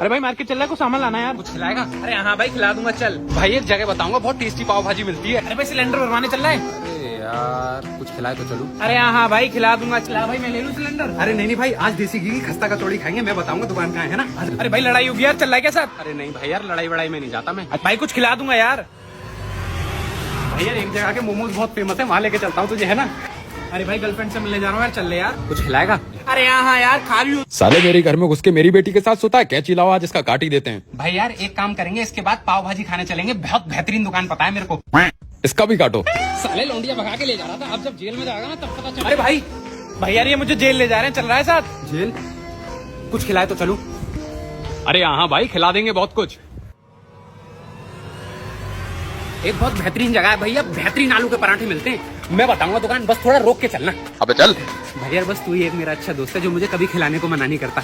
अरे भाई मार्केट चल रहा है, कुछ सामान लाना है यार। कुछ खिलाएगा? अरे हाँ भाई खिला दूंगा, चल। भाई एक जगह बताऊंगा, बहुत टेस्टी पाव भाजी मिलती है। अरे भाई सिलेंडर भरवाने चल रहा है। अरे यार कुछ खिलाए तो चलूं। अरे हाँ भाई खिला दूंगा, चला भाई मैं ले लूँ सिलेंडर। अरे नहीं भाई, आज देसी घी की खस्ता कचौड़ी खाएंगे, मैं बताऊंगा दुकान कहाँ है ना। अरे भाई लड़ाई होगी यार, चल रहा है क्या साथ? अरे नहीं भाई यार, लड़ाई वड़ाई में नहीं जाता मैं। भाई कुछ खिला दूंगा यार। भाई यार एक जगह के मोमोज बहुत फेमस है, वहाँ लेके चलता हूँ तुझे, है ना। अरे भाई गर्लफ्रेंड से मिलने जा रहा हूँ यार, चल ले यार। कुछ खिलाएगा? अरे हाँ यार खा भी। साले मेरे घर में घुस के मेरी बेटी के साथ सोता है, कैची लाओ आज इसका काट ही देते हैं। भाई यार एक काम करेंगे, इसके बाद पाव भाजी खाने चलेंगे, बहुत बेहतरीन दुकान पता है मेरे को। इसका भी काटो। साले लौंडिया भगा के ले जा रहा था, अब जब जेल में जाएगा ना तब पता चलेगा। अरे भाई यार ये मुझे जेल ले जा रहे हैं, चल रहा है साथ? जेल? कुछ खिलाए तो चलूं। अरे हाँ भाई खिला देंगे बहुत कुछ। एक बहुत बेहतरीन जगह है भैया, बेहतरीन आलू के पराठे मिलते हैं, मैं बताऊंगा दुकान, बस थोड़ा रोक के चलना। अबे चल। भाई यार बस तू ही एक मेरा अच्छा दोस्त है जो मुझे कभी खिलाने को मना नहीं करता।